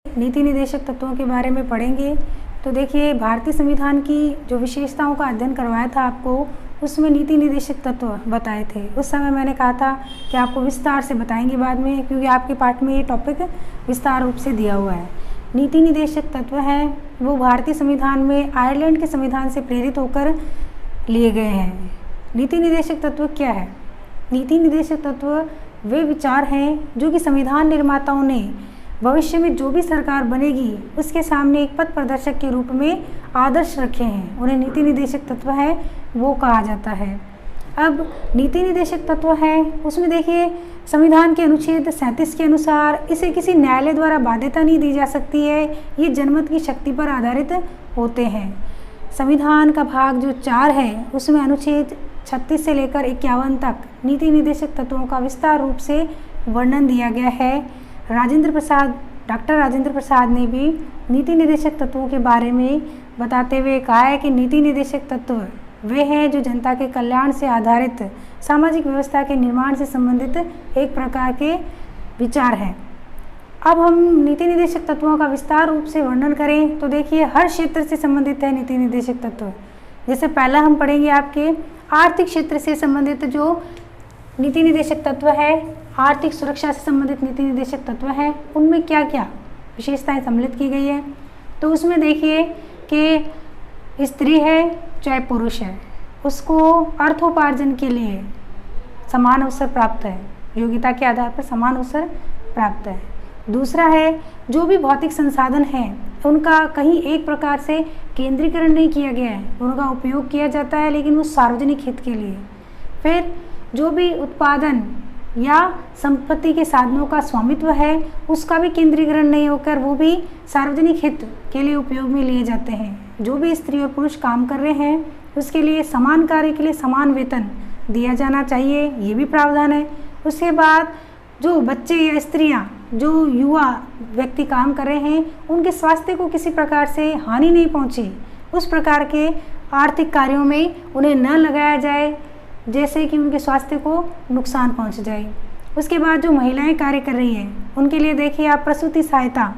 नीति निदेशक तत्वों के बारे में पढ़ेंगे। तो देखिए, भारतीय संविधान की जो विशेषताओं का अध्ययन करवाया था आपको, उसमें नीति निदेशक तत्व बताए थे। उस समय मैंने कहा था कि आपको विस्तार से बताएंगे बाद में, क्योंकि आपके पाठ में ये टॉपिक विस्तार रूप से दिया हुआ है। नीति निदेशक तत्व हैं वो भारतीय संविधान में आयरलैंड के संविधान से प्रेरित होकर लिए गए हैं। नीति निदेशक तत्व क्या है? नीति निदेशक तत्व वे विचार हैं जो कि संविधान निर्माताओं ने भविष्य में जो भी सरकार बनेगी उसके सामने एक पथ प्रदर्शक के रूप में आदर्श रखे हैं, उन्हें नीति निदेशक तत्व है वो कहा जाता है। अब नीति निदेशक तत्व है उसमें देखिए, संविधान के अनुच्छेद 37 के अनुसार इसे किसी न्यायालय द्वारा बाध्यता नहीं दी जा सकती है, ये जनमत की शक्ति पर आधारित होते हैं। संविधान का भाग जो 4 है उसमें अनुच्छेद 36 से लेकर 51 तक नीति निदेशक तत्वों का विस्तार रूप से वर्णन दिया गया है। डॉक्टर राजेंद्र प्रसाद ने भी नीति निदेशक तत्वों के बारे में बताते हुए कहा है कि नीति निदेशक तत्व वे हैं जो जनता के कल्याण से आधारित सामाजिक व्यवस्था के निर्माण से संबंधित एक प्रकार के विचार हैं। अब हम नीति निदेशक तत्वों का विस्तार रूप से वर्णन करें तो देखिए, हर क्षेत्र से संबंधित है नीति निदेशक तत्व। जैसे पहला हम पढ़ेंगे आपके आर्थिक क्षेत्र से संबंधित जो नीति निदेशक तत्व है, आर्थिक सुरक्षा से संबंधित नीति निदेशक तत्व है, उनमें क्या क्या विशेषताएं सम्मिलित की गई है। तो उसमें देखिए कि स्त्री है चाहे पुरुष है, उसको अर्थोपार्जन के लिए समान अवसर प्राप्त है, योग्यता के आधार पर समान अवसर प्राप्त है। दूसरा है, जो भी भौतिक संसाधन हैं उनका कहीं एक प्रकार से केंद्रीकरण नहीं किया गया है, उनका उपयोग किया जाता है लेकिन वो सार्वजनिक हित के लिए। फिर जो भी उत्पादन या संपत्ति के साधनों का स्वामित्व है उसका भी केंद्रीकरण नहीं होकर वो भी सार्वजनिक हित के लिए उपयोग में लिए जाते हैं। जो भी स्त्री और पुरुष काम कर रहे हैं उसके लिए समान कार्य के लिए समान वेतन दिया जाना चाहिए, ये भी प्रावधान है। उसके बाद जो बच्चे या स्त्रियां, जो युवा व्यक्ति काम कर रहे हैं उनके स्वास्थ्य को किसी प्रकार से हानि नहीं पहुंचे, उस प्रकार के आर्थिक कार्यों में उन्हें न लगाया जाए जैसे कि उनके स्वास्थ्य को नुकसान पहुंच जाए। उसके बाद जो महिलाएं कार्य कर रही हैं उनके लिए देखिए आप प्रसूति सहायता,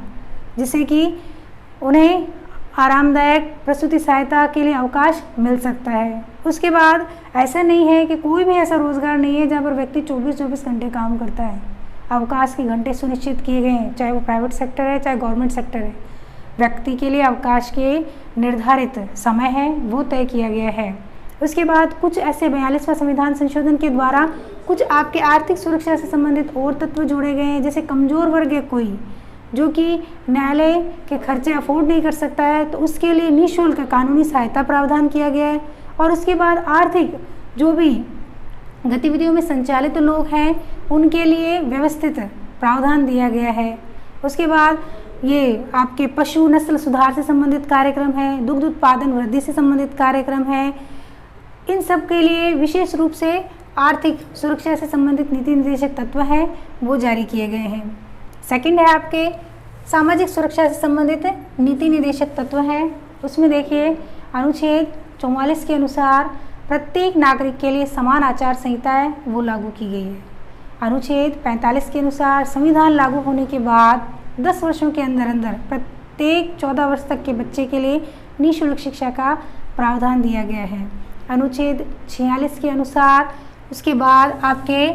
जिससे कि उन्हें आरामदायक प्रसूति सहायता के लिए अवकाश मिल सकता है। उसके बाद ऐसा नहीं है कि कोई भी ऐसा रोजगार नहीं है जहाँ पर व्यक्ति 24-24 घंटे काम करता है। अवकाश के घंटे सुनिश्चित किए गए हैं, चाहे वो प्राइवेट सेक्टर है चाहे गवर्नमेंट सेक्टर है। व्यक्ति के लिए अवकाश के निर्धारित समय है वो तय किया गया है। उसके बाद कुछ ऐसे 42वां संविधान संशोधन के द्वारा कुछ आपके आर्थिक सुरक्षा से संबंधित और तत्व जोड़े गए हैं। जैसे कमजोर वर्ग है कोई जो कि न्यायालय के खर्चे अफोर्ड नहीं कर सकता है तो उसके लिए निःशुल्क कानूनी सहायता प्रावधान किया गया है। और उसके बाद आर्थिक जो भी गतिविधियों में संचालित लोग हैं उनके लिए व्यवस्थित प्रावधान दिया गया है। उसके बाद ये आपके पशु नस्ल सुधार से संबंधित कार्यक्रम है, दुग्ध उत्पादन वृद्धि से संबंधित कार्यक्रम है, इन सब के लिए विशेष रूप से आर्थिक सुरक्षा से संबंधित नीति निदेशक तत्व हैं वो जारी किए गए हैं। सेकंड है आपके सामाजिक सुरक्षा से संबंधित नीति निदेशक तत्व हैं। उसमें देखिए अनुच्छेद 44 के अनुसार प्रत्येक नागरिक के लिए समान आचार संहिता है वो लागू की गई है। अनुच्छेद 45 के अनुसार संविधान लागू होने के बाद 10 वर्षों के अंदर अंदर प्रत्येक 14 वर्ष तक के बच्चे के लिए निःशुल्क शिक्षा का प्रावधान दिया गया है। अनुच्छेद 46 के अनुसार उसके बाद आपके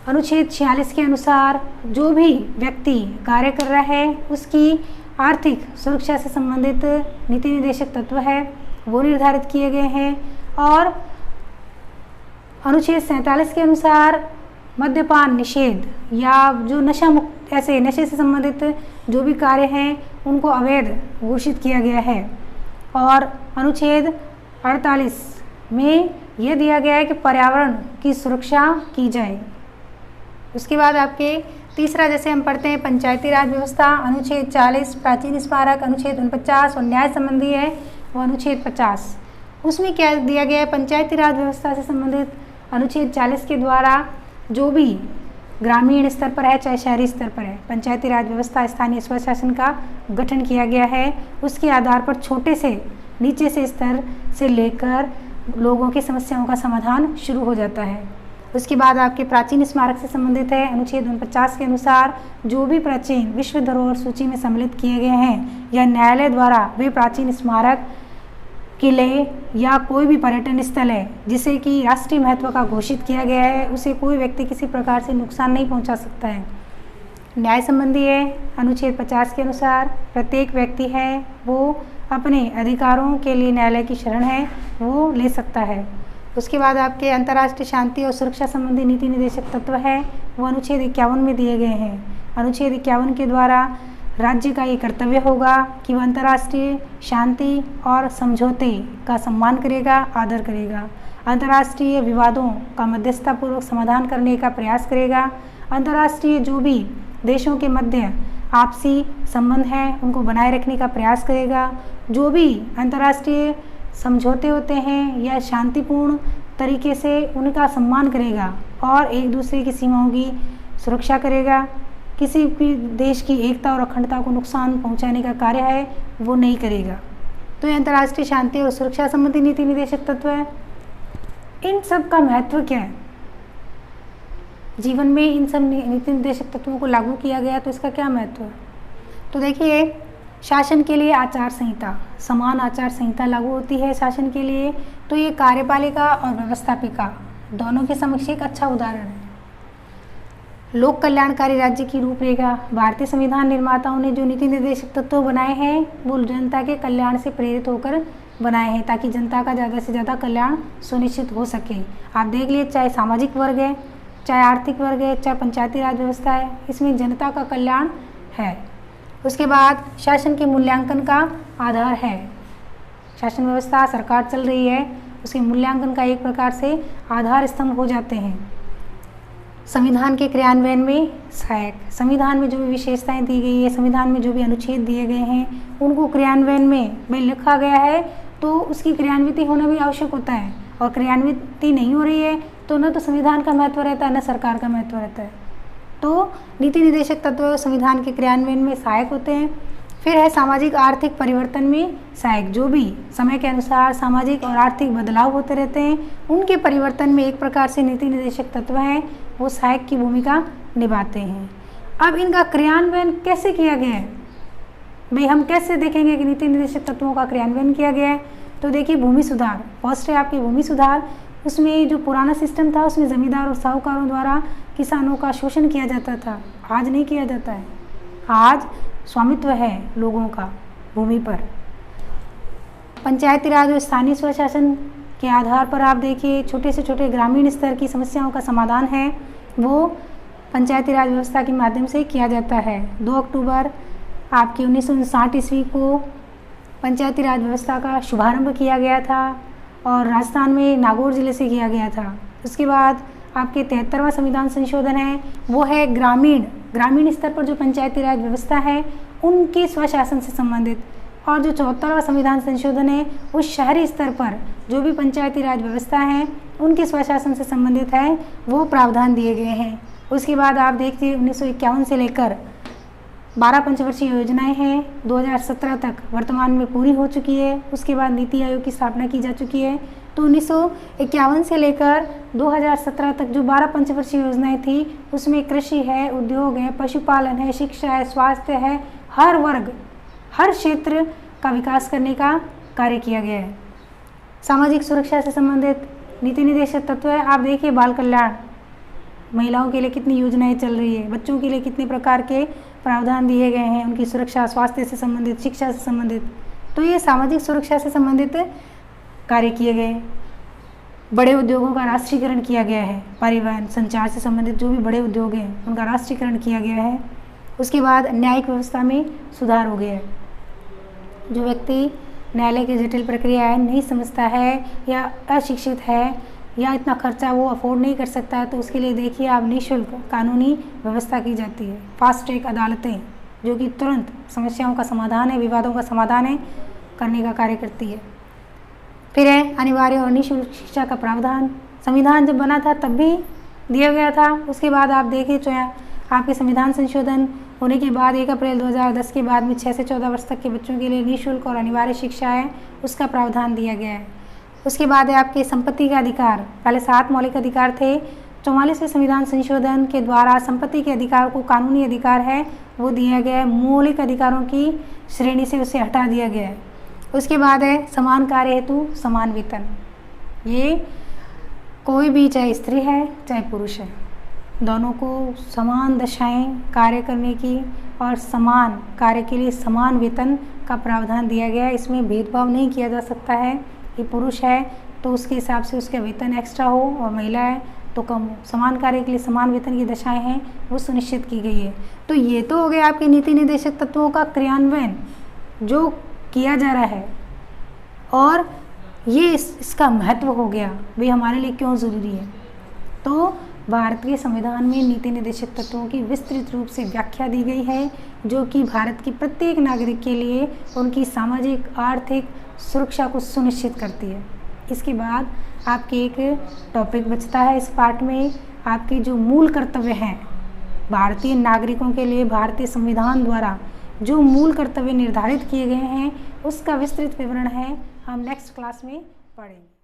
अनुच्छेद 46 के अनुसार जो भी व्यक्ति कार्य कर रहा है उसकी आर्थिक सुरक्षा से संबंधित नीति निदेशक तत्व है वो निर्धारित किए गए हैं। और अनुच्छेद 47 के अनुसार मद्यपान निषेध या जो नशा मुक्त ऐसे नशे से संबंधित जो भी कार्य हैं उनको अवैध घोषित किया गया है। और अनुच्छेद 48 में यह दिया गया है कि पर्यावरण की सुरक्षा की जाए। उसके बाद आपके तीसरा जैसे हम पढ़ते हैं पंचायती राज व्यवस्था, अनुच्छेद 40 प्राचीन स्मारक, अनुच्छेद 49 और न्याय संबंधी है वो अनुच्छेद 50। उसमें क्या दिया गया है, पंचायती राज व्यवस्था से संबंधित अनुच्छेद 40 के द्वारा जो भी ग्रामीण स्तर पर है चाहे शहरी स्तर पर है पंचायती राज व्यवस्था स्थानीय स्वशासन का गठन किया गया है। उसके आधार पर छोटे से नीचे से स्तर से लेकर लोगों की समस्याओं का समाधान शुरू हो जाता है। उसके बाद आपके प्राचीन स्मारक से संबंधित है। अनुच्छेद 49 के अनुसार जो भी प्राचीन विश्व धरोहर सूची में सम्मिलित किए गए हैं या न्यायालय द्वारा वे प्राचीन स्मारक, किले या कोई भी पर्यटन स्थल है जिसे कि राष्ट्रीय महत्व का घोषित किया गया है, उसे कोई व्यक्ति किसी प्रकार से नुकसान नहीं पहुंचा सकता है। न्याय संबंधी है। अनुच्छेद 50 के अनुसार प्रत्येक व्यक्ति है वो अपने अधिकारों के लिए न्यायालय की शरण है वो ले सकता है। उसके बाद आपके अंतर्राष्ट्रीय शांति और सुरक्षा संबंधी नीति निर्देशक तत्व है वो अनुच्छेद 51 में दिए गए हैं। अनुच्छेद 51 के द्वारा राज्य का ये कर्तव्य होगा कि वह अंतर्राष्ट्रीय शांति और समझौते का सम्मान करेगा, आदर करेगा, अंतर्राष्ट्रीय विवादों का मध्यस्थतापूर्वक समाधान करने का प्रयास करेगा, अंतर्राष्ट्रीय जो भी देशों के मध्य आपसी संबंध हैं उनको बनाए रखने का प्रयास करेगा, जो भी अंतर्राष्ट्रीय समझौते होते हैं या शांतिपूर्ण तरीके से उनका सम्मान करेगा और एक दूसरे की सीमाओं की सुरक्षा करेगा। किसी भी देश की एकता और अखंडता को नुकसान पहुंचाने का कार्य है वो नहीं करेगा। तो ये अंतर्राष्ट्रीय शांति और सुरक्षा संबंधी नीति निर्देशक तत्व है। इन सब का महत्व क्या है? जीवन में इन सब नीति निर्देशक तत्वों को लागू किया गया तो इसका क्या महत्व है? तो देखिए, शासन के लिए आचार संहिता, समान आचार संहिता लागू होती है शासन के लिए। तो ये कार्यपालिका और व्यवस्थापिका दोनों के समक्ष एक अच्छा उदाहरण है। लोक कल्याणकारी राज्य की रूपरेखा, भारतीय संविधान निर्माताओं ने जो नीति निर्देशक तत्व बनाए हैं वो जनता के कल्याण से प्रेरित होकर बनाए हैं ताकि जनता का ज़्यादा से ज़्यादा कल्याण सुनिश्चित हो सके। आप देख लिए, चाहे सामाजिक वर्ग है, चाहे आर्थिक वर्ग है, चाहे पंचायती राज व्यवस्था है, इसमें जनता का कल्याण है। उसके बाद शासन के मूल्यांकन का आधार है। शासन व्यवस्था सरकार चल रही है, उसके मूल्यांकन का एक प्रकार से आधार स्तंभ हो जाते हैं। संविधान के क्रियान्वयन में सहायक, संविधान में जो भी विशेषताएं दी गई है, संविधान में जो भी अनुच्छेद दिए गए हैं उनको क्रियान्वयन में लिखा गया है तो उसकी क्रियान्विति होना भी आवश्यक होता है। और क्रियान्विति नहीं हो रही है तो न तो संविधान का महत्व रहता है न सरकार का महत्व रहता है। तो नीति निर्देशक तत्व संविधान के क्रियान्वयन में सहायक होते हैं। फिर है सामाजिक आर्थिक परिवर्तन में सहायक, जो भी समय के अनुसार सामाजिक और आर्थिक बदलाव होते रहते हैं उनके परिवर्तन में एक प्रकार से नीति निर्देशक तत्व हैं वो सहायक की भूमिका निभाते हैं। अब इनका क्रियान्वयन कैसे किया गया है भाई, हम कैसे देखेंगे कि नीति निर्देशक तत्वों का क्रियान्वयन किया गया है? तो देखिए, भूमि सुधार, फर्स्ट है आपकी भूमि सुधार। उसमें जो पुराना सिस्टम था उसमें ज़मींदार और साहूकारों द्वारा किसानों का शोषण किया जाता था, आज नहीं किया जाता है। आज स्वामित्व है लोगों का भूमि पर। पंचायती राज और स्थानीय स्वशासन के आधार पर आप देखिए, छोटे से छोटे ग्रामीण स्तर की समस्याओं का समाधान है वो पंचायती राज व्यवस्था के माध्यम से किया जाता है। 2 अक्टूबर आपकी 1959 ईस्वी को पंचायती राज व्यवस्था का शुभारंभ किया गया था और राजस्थान में नागौर जिले से किया गया था। उसके बाद आपके 73वां संविधान संशोधन है वो है ग्रामीण स्तर पर जो पंचायती राज व्यवस्था है उनके स्वशासन से संबंधित, और जो 74वां संविधान संशोधन है वो शहरी स्तर पर जो भी पंचायती राज व्यवस्था है उनके स्वशासन से संबंधित है वो प्रावधान दिए गए हैं। उसके बाद आप देखिए 1951 से लेकर 12 पंचवर्षीय योजनाएं हैं, 2017 तक वर्तमान में पूरी हो चुकी है। उसके बाद नीति आयोग की स्थापना की जा चुकी है। तो 1951 से लेकर 2017 तक जो 12 पंचवर्षीय योजनाएं थी उसमें कृषि है, उद्योग है, पशुपालन है, शिक्षा है, स्वास्थ्य है, हर वर्ग हर क्षेत्र का विकास करने का कार्य किया गया है। सामाजिक सुरक्षा से संबंधित नीति निर्देशक तत्व है। आप देखिए, बाल कल्याण, महिलाओं के लिए कितनी योजनाएं चल रही है, बच्चों के लिए कितने प्रकार के प्रावधान दिए गए हैं, उनकी सुरक्षा, स्वास्थ्य से संबंधित, शिक्षा से संबंधित। तो ये सामाजिक सुरक्षा से संबंधित कार्य किए गए। बड़े उद्योगों का राष्ट्रीयकरण किया गया है, परिवहन, संचार से संबंधित जो भी बड़े उद्योग हैं उनका राष्ट्रीयकरण किया गया है। उसके बाद न्यायिक व्यवस्था में सुधार हो गया है। जो व्यक्ति न्यायालय की जटिल प्रक्रियाएं नहीं समझता है या अशिक्षित है या इतना खर्चा वो अफोर्ड नहीं कर सकता है तो उसके लिए देखिए आप निःशुल्क कानूनी व्यवस्था की जाती है। फास्ट ट्रैक अदालतें जो कि तुरंत समस्याओं का समाधान है, विवादों का समाधान है, करने का कार्य करती है। फिर है अनिवार्य और निःशुल्क शिक्षा का प्रावधान। संविधान जब बना था तब भी दिया गया था। उसके बाद आप देखिए आपके संविधान संशोधन होने के बाद 1 अप्रैल 2010 के बाद में 6 से 14 वर्ष तक के बच्चों के लिए निःशुल्क और अनिवार्य शिक्षा है उसका प्रावधान दिया गया है। उसके बाद है आपके संपत्ति का अधिकार। पहले 7 मौलिक अधिकार थे, 44वें संविधान संशोधन के द्वारा संपत्ति के अधिकार को कानूनी अधिकार है वो दिया गया है, मौलिक अधिकारों की श्रेणी से उसे हटा दिया गया है। उसके बाद है समान कार्य हेतु समान वेतन। ये कोई भी चाहे स्त्री है चाहे पुरुष है, दोनों को समान दशाएं कार्य करने की और समान कार्य के लिए समान वेतन का प्रावधान दिया गया है। इसमें भेदभाव नहीं किया जा सकता है कि पुरुष है तो उसके हिसाब से उसका वेतन एक्स्ट्रा हो और महिला है तो कम हो। समान कार्य के लिए समान वेतन की दशाएं हैं वो सुनिश्चित की गई है। तो ये तो हो गया आपके नीति निर्देशक तत्वों का क्रियान्वयन जो किया जा रहा है, और ये इसका महत्व हो गया वे हमारे लिए क्यों ज़रूरी है। तो भारतीय संविधान में नीति निर्देशक तत्वों की विस्तृत रूप से व्याख्या दी गई है जो कि भारत की प्रत्येक नागरिक के लिए उनकी सामाजिक आर्थिक सुरक्षा को सुनिश्चित करती है। इसके बाद आपके एक टॉपिक बचता है इस पार्ट में, आपके जो मूल कर्तव्य हैं भारतीय नागरिकों के लिए भारतीय संविधान द्वारा जो मूल कर्तव्य निर्धारित किए गए हैं उसका विस्तृत विवरण है, हम नेक्स्ट क्लास में पढ़ेंगे।